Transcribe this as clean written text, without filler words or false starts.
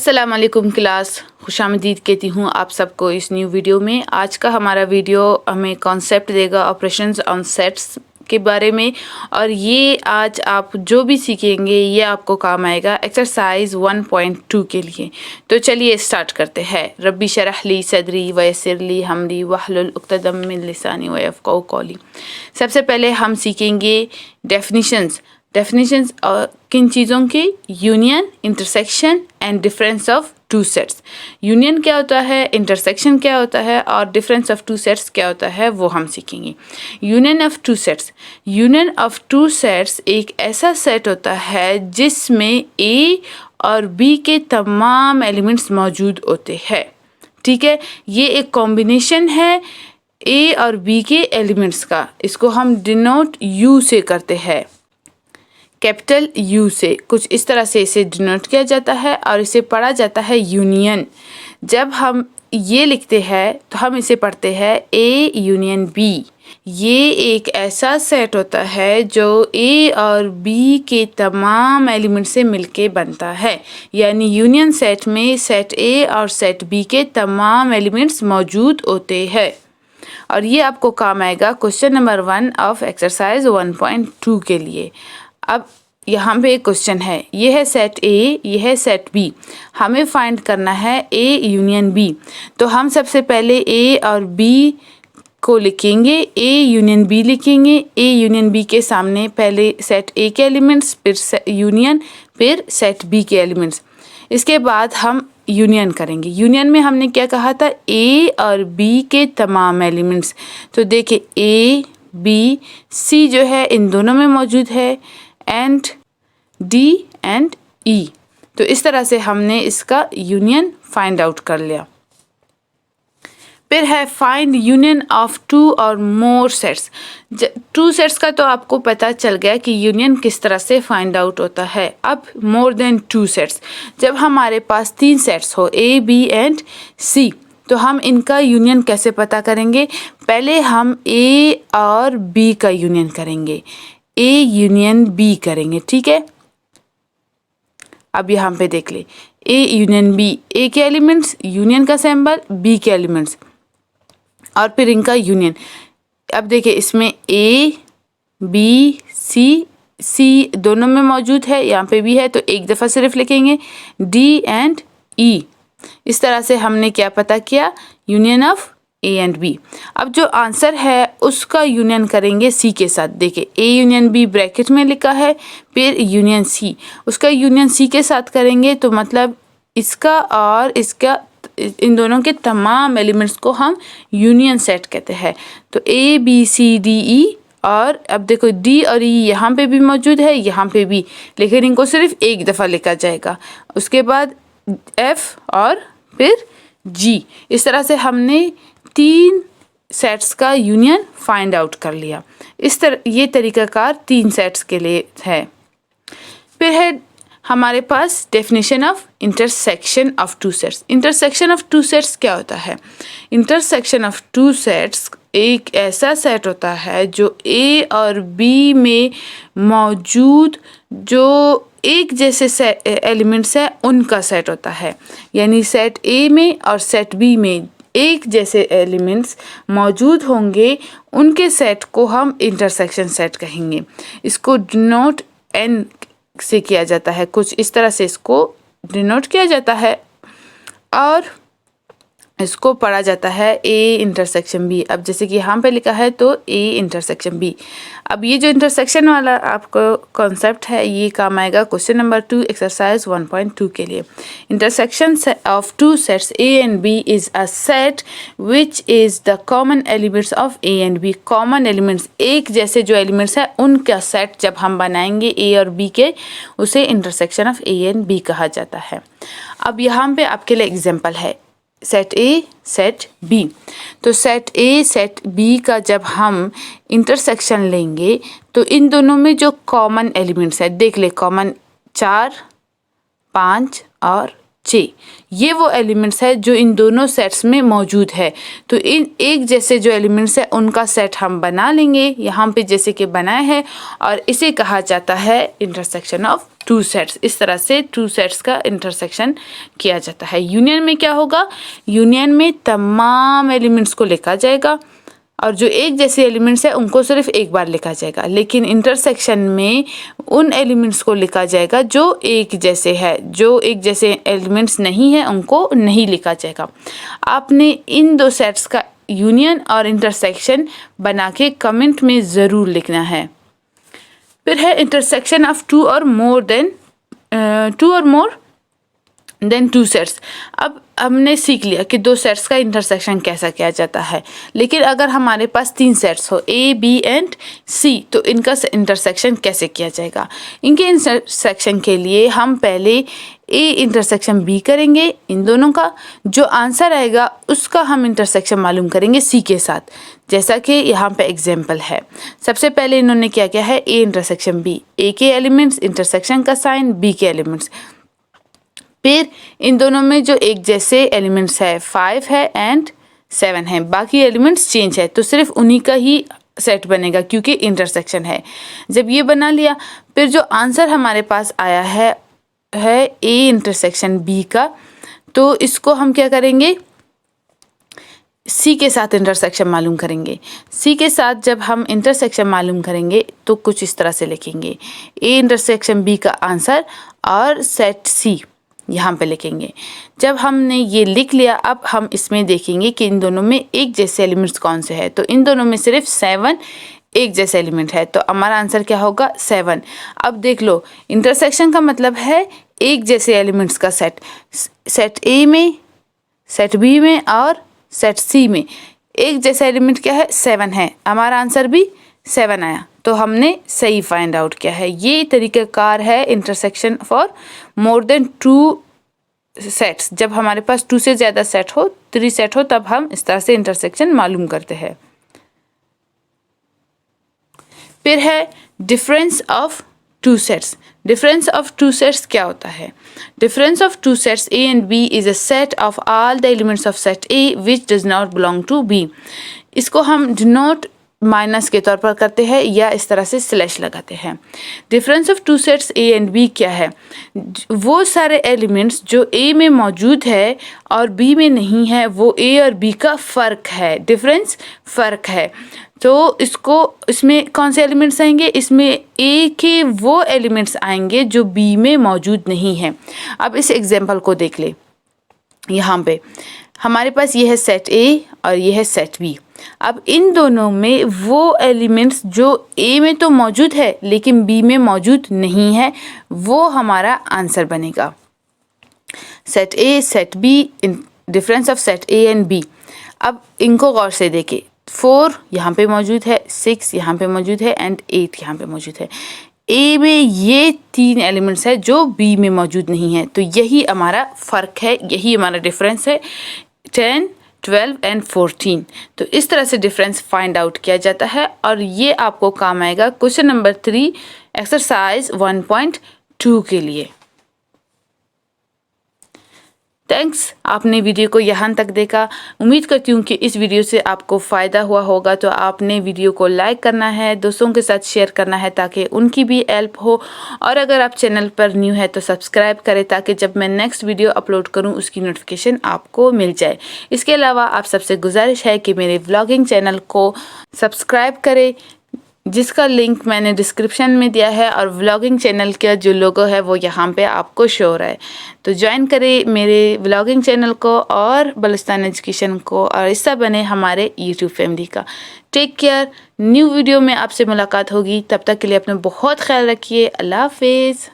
अस्सलाम वालेकुम क्लास, खुशामदीद कहती हूँ आप सबको इस न्यू वीडियो में। आज का हमारा वीडियो हमें कॉन्सेप्ट देगा ऑपरेशंस ऑन सेट्स के बारे में, और ये आज आप जो भी सीखेंगे ये आपको काम आएगा एक्सरसाइज 1.2 के लिए। तो चलिए स्टार्ट करते हैं। रब्बी शरह ली सदरी वयस्सिर ली हमरी वहलुल उक़्दतम मिन लिसानी यफ़क़हू क़ौली। सबसे पहले हम सीखेंगे डेफिनिशंस किन चीज़ों की? Union, intersection and difference of two sets. Union क्या होता है, इंटरसेक्शन क्या होता है और डिफरेंस ऑफ टू सेट्स क्या होता है, वो हम सीखेंगे। यूनियन ऑफ टू सेट्स एक ऐसा सेट होता है जिसमें ए और बी के तमाम एलिमेंट्स मौजूद होते हैं। ठीक है, ये एक कॉम्बिनेशन है ए और बी के एलिमेंट्स का। इसको हम डिनोट यू से करते हैं, कैपिटल यू से। कुछ इस तरह से इसे डिनोट किया जाता है और इसे पढ़ा जाता है यूनियन। जब हम ये लिखते हैं तो हम इसे पढ़ते हैं ए यूनियन बी। ये एक ऐसा सेट होता है जो ए और बी के तमाम एलिमेंट से मिलके बनता है। यानी यूनियन सेट में सेट ए और सेट बी के तमाम एलिमेंट्स मौजूद होते हैं। और ये आपको काम आएगा क्वेश्चन नंबर 1 ऑफ एक्सरसाइज 1.2 के लिए। अब यहाँ पे एक क्वेश्चन है, ये है सेट ए, ये है सेट बी। हमें फाइंड करना है ए यूनियन बी। तो हम सबसे पहले ए और बी को लिखेंगे, ए यूनियन बी लिखेंगे। ए यूनियन बी के सामने पहले सेट ए के एलिमेंट्स, फिर यूनियन, फिर सेट बी के एलिमेंट्स। इसके बाद हम यूनियन करेंगे। यूनियन में हमने क्या कहा था? ए और बी के तमाम एलिमेंट्स। तो देखिए ए, बी, सी जो है इन दोनों में मौजूद है, एंड डी एंड ई। तो इस तरह से हमने इसका यूनियन फाइंड आउट कर लिया। फिर है फाइंड यूनियन ऑफ टू और मोर सेट्स। टू सेट्स का तो आपको पता चल गया कि यूनियन किस तरह से फाइंड आउट होता है। अब मोर देन टू सेट्स, जब हमारे पास 3 सेट्स हो ए, बी एंड सी, तो हम इनका यूनियन कैसे पता करेंगे? पहले हम ए और बी का यूनियन करेंगे, ए यूनियन बी करेंगे। ठीक है, अब यहाँ पे देख ले, ए यूनियन बी, ए के एलिमेंट्स, यूनियन का सिंबल, बी के एलिमेंट्स और फिर इनका यूनियन। अब देखिए इसमें ए, बी, सी दोनों में मौजूद है, यहाँ पे भी है, तो एक दफ़ा सिर्फ लिखेंगे डी एंड ई। इस तरह से हमने क्या पता किया? Union of A and B. अब जो आंसर है उसका यूनियन करेंगे सी के साथ। देखिए ए यूनियन बी ब्रैकेट में लिखा है, फिर यूनियन सी, उसका यूनियन सी के साथ करेंगे तो मतलब इसका और इसका, इन दोनों के तमाम एलिमेंट्स को हम यूनियन सेट कहते हैं। तो ए, बी, सी, डी, ई, और अब देखो डी और ई यहाँ पे भी मौजूद है, यहाँ पे भी, लेकिन इनको सिर्फ एक दफ़ा लिखा जाएगा। उसके बाद एफ और फिर जी। इस तरह से हमने 3 सेट्स का यूनियन फाइंड आउट कर लिया। ये तरीकाकार 3 सेट्स के लिए है। फिर है हमारे पास definition of intersection of two sets. Intersection of two sets क्या होता है? इंटरसेक्शन ऑफ टू सेट्स एक ऐसा सेट होता है जो ए और बी में मौजूद जो एक जैसे एलिमेंट्स है उनका सेट होता है। यानी सेट ए में और सेट बी में एक जैसे एलिमेंट्स मौजूद होंगे, उनके सेट को हम इंटरसेक्शन सेट कहेंगे। इसको डिनोट एन से किया जाता है, कुछ इस तरह से इसको डिनोट किया जाता है और इसको पढ़ा जाता है ए इंटरसेक्शन बी। अब जैसे कि यहाँ पे लिखा है तो ए इंटरसेक्शन बी। अब ये जो इंटरसेक्शन वाला आपको कॉन्सेप्ट है ये काम आएगा क्वेश्चन नंबर 2 एक्सरसाइज 1.2 के लिए। Intersection of two sets A and B is a set which is the common elements of A and B. Common elements, एक जैसे जो एलिमेंट्स है उनका सेट जब हम बनाएंगे ए और बी के, उसे intersection of A and B कहा जाता है। अब यहाँ पे आपके लिए एग्जाम्पल है सेट ए, सेट बी। तो सेट ए, सेट बी का जब हम इंटरसेक्शन लेंगे तो इन दोनों में जो कॉमन एलिमेंट्स है, देख ले, कॉमन 4, 5 और जे, ये वो एलिमेंट्स है जो इन दोनों सेट्स में मौजूद है। तो इन एक जैसे जो एलिमेंट्स है उनका सेट हम बना लेंगे यहाँ पे जैसे कि बनाए हैं, और इसे कहा जाता है इंटरसेक्शन ऑफ टू सेट्स। इस तरह से टू सेट्स का इंटरसेक्शन किया जाता है। यूनियन में क्या होगा, यूनियन में तमाम एलिमेंट्स को लिखा जाएगा और जो एक जैसे एलिमेंट्स है उनको सिर्फ एक बार लिखा जाएगा, लेकिन इंटरसेक्शन में उन एलिमेंट्स को लिखा जाएगा जो एक जैसे है। जो एक जैसे एलिमेंट्स नहीं है उनको नहीं लिखा जाएगा। आपने इन दो सेट्स का यूनियन और इंटरसेक्शन बना के कमेंट में ज़रूर लिखना है। फिर है इंटरसेक्शन ऑफ टू और मोर देन टू सेट्स। अब हमने सीख लिया कि दो सेट्स का इंटरसेक्शन कैसा किया जाता है, लेकिन अगर हमारे पास तीन सेट्स हो ए, बी एंड सी, तो इनका इंटरसेक्शन कैसे किया जाएगा। इनके इंटरसेक्शन के लिए हम पहले ए इंटरसेक्शन बी करेंगे इन दोनों का, जो आंसर आएगा उसका हम इंटरसेक्शन मालूम करेंगे सी के साथ, जैसा कि यहाँ पे एग्जाम्पल है। सबसे पहले इन्होंने क्या किया है, ए इंटरसेक्शन बी, ए के एलिमेंट्स इंटरसेक्शन का साइन, बी के एलिमेंट्स। फिर इन दोनों में जो एक जैसे एलिमेंट्स है 5 है एंड 7 है, बाकी एलिमेंट्स चेंज है, तो सिर्फ उन्हीं का ही सेट बनेगा क्योंकि इंटरसेक्शन है। जब ये बना लिया, फिर जो आंसर हमारे पास आया है ए इंटरसेक्शन बी का, तो इसको हम क्या करेंगे, सी के साथ इंटरसेक्शन मालूम करेंगे। सी के साथ जब हम इंटरसेक्शन मालूम करेंगे तो कुछ इस तरह से लिखेंगे, ए इंटरसेक्शन बी का आंसर और सेट सी यहाँ पे लिखेंगे। जब हमने ये लिख लिया, अब हम इसमें देखेंगे कि इन दोनों में एक जैसे एलिमेंट्स कौन से हैं। तो इन दोनों में सिर्फ 7 एक जैसे एलिमेंट है, तो हमारा आंसर क्या होगा 7। अब देख लो, इंटरसेक्शन का मतलब है एक जैसे एलिमेंट्स का सेट, सेट ए में, सेट बी में और सेट सी में एक जैसा एलिमेंट क्या है 7 है। हमारा आंसर भी 7 आया, तो हमने सही फाइंड आउट किया है। ये तरीक़ाकार है intersection for more than 2 sets. जब हमारे पास 2 से ज़्यादा सेट हो, 3 सेट हो, तब हम इस तरह से इंटरसेक्शन मालूम करते हैं। फिर है difference of two sets. Difference of two sets क्या होता है, difference of two sets A and B is a set of all the elements of set A which does not belong to B. इसको हम do not minus के तौर पर करते हैं या इस तरह से स्लैश लगाते हैं। Difference of two sets A and B क्या है, वो सारे एलिमेंट्स जो ए में मौजूद है और बी में नहीं है, वो ए और बी का फ़र्क है, डिफरेंस फ़र्क है। तो इसमें कौन से एलिमेंट्स आएंगे, इसमें ए के वो एलिमेंट्स आएंगे जो बी में मौजूद नहीं हैं। अब इस एग्जाम्पल को देख ले, यहाँ पे हमारे पास ये है सेट ए और ये है सेट बी। अब इन दोनों में वो एलिमेंट्स जो ए में तो मौजूद है लेकिन बी में मौजूद नहीं है, वो हमारा आंसर बनेगा। Set A, set B, difference of set A and B. अब इनको गौर से देखें, 4 यहाँ पे मौजूद है, 6 यहाँ पे मौजूद है एंड 8 यहाँ पे मौजूद है। ए में ये 3 एलिमेंट्स है जो बी में मौजूद नहीं है, तो यही हमारा फ़र्क है, यही हमारा डिफरेंस है 10, 12 एंड 14। तो इस तरह से डिफरेंस फाइंड आउट किया जाता है और ये आपको काम आएगा क्वेश्चन नंबर 3 एक्सरसाइज 1.2 के लिए। थैंक्स, आपने वीडियो को यहाँ तक देखा। उम्मीद करती हूँ कि इस वीडियो से आपको फ़ायदा हुआ होगा। तो आपने वीडियो को लाइक करना है, दोस्तों के साथ शेयर करना है ताकि उनकी भी हेल्प हो, और अगर आप चैनल पर न्यू है तो सब्सक्राइब करें ताकि जब मैं नेक्स्ट वीडियो अपलोड करूँ उसकी नोटिफिकेशन आपको मिल जाए। इसके अलावा आप सबसे गुजारिश है कि मेरे व्लॉगिंग चैनल को सब्सक्राइब करें, जिसका लिंक मैंने डिस्क्रिप्शन में दिया है, और व्लॉगिंग चैनल का जो लोगो है वो यहाँ पे आपको शो हो रहा है। तो ज्वाइन करें मेरे व्लॉगिंग चैनल को और बलुस्तान एजुकेशन को, और हिस्सा बने हमारे यूट्यूब फैमिली का। टेक केयर, न्यू वीडियो में आपसे मुलाकात होगी, तब तक के लिए अपना बहुत ख्याल रखिए। अल्लाह हाफिज़।